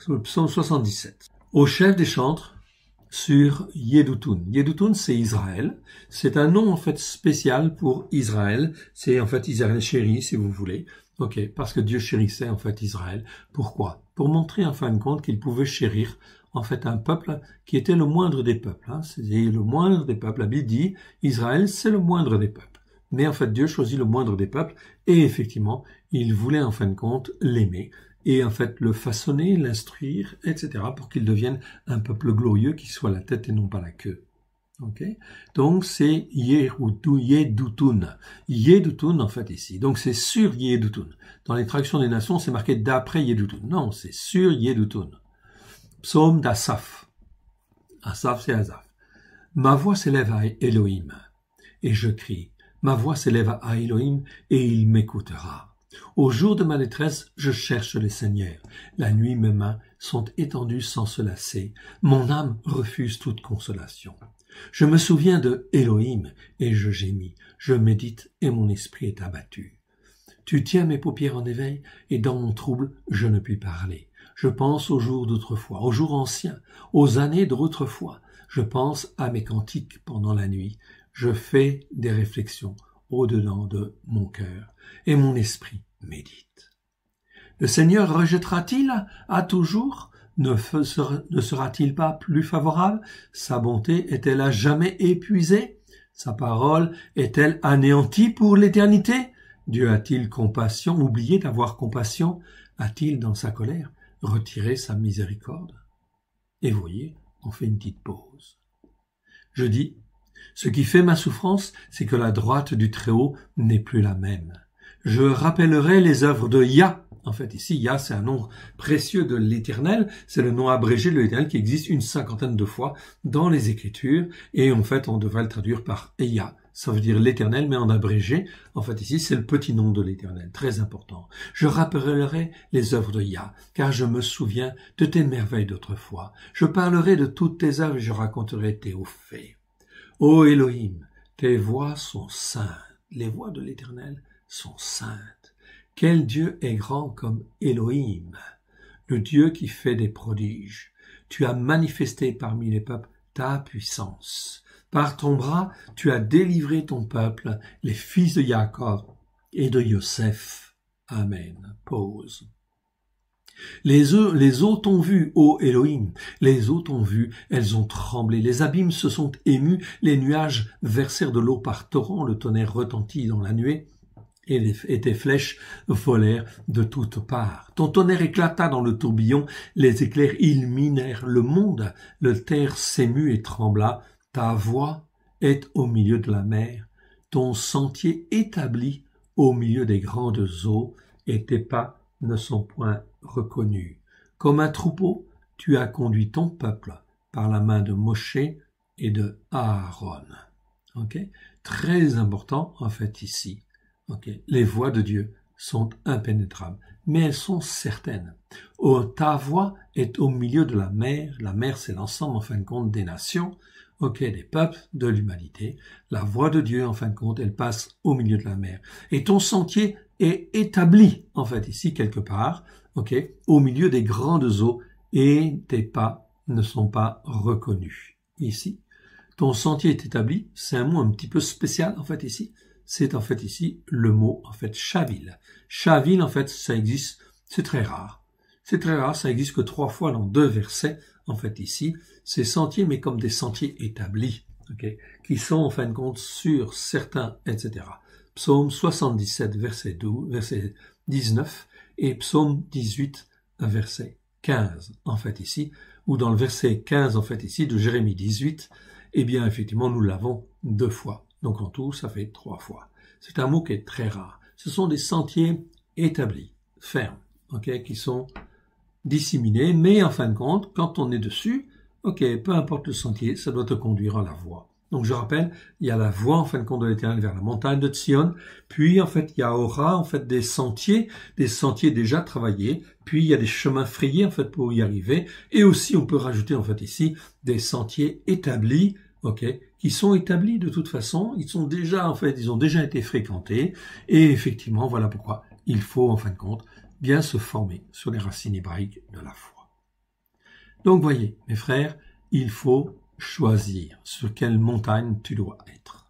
le psaume 77. Au chef des chantres, sur Yedutun. Yedutun, c'est Israël. C'est un nom, en fait, spécial pour Israël. C'est, en fait, Israël chéri, si vous voulez. Ok, parce que Dieu chérissait, en fait, Israël. Pourquoi? Pour montrer, en fin de compte, qu'il pouvait chérir, en fait, un peuple qui était le moindre des peuples. Hein. C'est le moindre des peuples. La Bible dit, Israël, c'est le moindre des peuples. Mais, en fait, Dieu choisit le moindre des peuples. Et, effectivement, il voulait, en fin de compte, l'aimer. Et en fait le façonner, l'instruire, etc., pour qu'il devienne un peuple glorieux qui soit la tête et non pas la queue. Okay? Donc c'est Yedutun. Yedutun en fait ici. Donc c'est sur Yedutun. Dans les traductions des nations, c'est marqué d'après Yedutun. Non, c'est sur Yedutun. Psaume d'Asaph. Asaph, c'est Asaph. Ma voix s'élève à Elohim et je crie. Ma voix s'élève à Elohim et il m'écoutera. Au jour de ma détresse, je cherche le Seigneur. La nuit, mes mains sont étendues sans se lasser. Mon âme refuse toute consolation. Je me souviens de Elohim et je gémis. Je médite et mon esprit est abattu. Tu tiens mes paupières en éveil et dans mon trouble, je ne puis parler. Je pense aux jours d'autrefois, aux jours anciens, aux années d'autrefois. Je pense à mes cantiques pendant la nuit. Je fais des réflexions au-dedans de mon cœur et mon esprit médite. Le Seigneur rejettera-t-il à toujours? Ne sera-t-il pas plus favorable? Sa bonté est-elle à jamais épuisée? Sa parole est-elle anéantie pour l'éternité? Dieu a-t-il compassion, oublié d'avoir compassion? A-t-il dans sa colère retiré sa miséricorde? Et voyez, on fait une petite pause. Je dis, ce qui fait ma souffrance, c'est que la droite du Très-Haut n'est plus la même. Je rappellerai les œuvres de Yah. En fait, ici, Yah, c'est un nom précieux de l'Éternel. C'est le nom abrégé de l'Éternel qui existe une 50aine de fois dans les Écritures. Et en fait, on devrait le traduire par Yah. Ça veut dire l'Éternel, mais en abrégé. En fait, ici, c'est le petit nom de l'Éternel. Très important. Je rappellerai les œuvres de Yah, car je me souviens de tes merveilles d'autrefois. Je parlerai de toutes tes œuvres et je raconterai tes hauts faits. Ô Elohim, tes voies sont saintes. Les voies de l'Éternel sont saintes. Quel Dieu est grand comme Elohim, le Dieu qui fait des prodiges. Tu as manifesté parmi les peuples ta puissance. Par ton bras, tu as délivré ton peuple, les fils de Jacob et de Yosef. Amen. Pause. Les eaux t'ont vu, ô Elohim, les eaux t'ont vu, elles ont tremblé, les abîmes se sont émus, les nuages versèrent de l'eau par torrent, le tonnerre retentit dans la nuée, et tes flèches volèrent de toutes parts. Ton tonnerre éclata dans le tourbillon, les éclairs illuminèrent le monde, le terre s'émut et trembla, ta voix est au milieu de la mer, ton sentier établi au milieu des grandes eaux, et tes pas ne sont point reconnus. Comme un troupeau, tu as conduit ton peuple par la main de Moshe et de Aaron. Okay? Très important, en fait, ici. Okay? Les voies de Dieu sont impénétrables, mais elles sont certaines. Ta voix est au milieu de la mer. La mer, c'est l'ensemble, en fin de compte, des nations, des peuples, de l'humanité. La voix de Dieu, en fin de compte, elle passe au milieu de la mer. Et ton sentier est établi, en fait, ici, quelque part, au milieu des grandes eaux, et tes pas ne sont pas reconnus. Ici, ton sentier est établi, c'est un mot un petit peu spécial, en fait, ici. C'est, en fait, ici, le mot, en fait, Shavil. Shavil, en fait, ça existe, c'est très rare. C'est très rare, ça existe que 3 fois dans 2 versets, en fait, ici. C'est sentiers, mais comme des sentiers établis, qui sont, en fin de compte, sur certains, etc. Psaume 77, verset 12, verset 19, et Psaume 18, verset 15, en fait, ici, ou dans le verset 15, en fait, ici, de Jérémie 18, eh bien, effectivement, nous l'avons 2 fois. Donc, en tout, ça fait 3 fois. C'est un mot qui est très rare. Ce sont des sentiers établis, fermes, qui sont disséminés, mais en fin de compte, quand on est dessus, peu importe le sentier, ça doit te conduire à la voie. Donc, je rappelle, il y a la voie, en fin de compte, de l'Éternel vers la montagne de Sion. Puis, en fait, il y aura, en fait, des sentiers déjà travaillés. Puis, il y a des chemins frayés, en fait, pour y arriver. Et aussi, on peut rajouter, en fait, ici, des sentiers établis, qui sont établis de toute façon. Ils ont déjà été fréquentés. Et effectivement, voilà pourquoi il faut, en fin de compte, bien se former sur les racines hébraïques de la foi. Donc voyez, mes frères, il faut choisir sur quelle montagne tu dois être.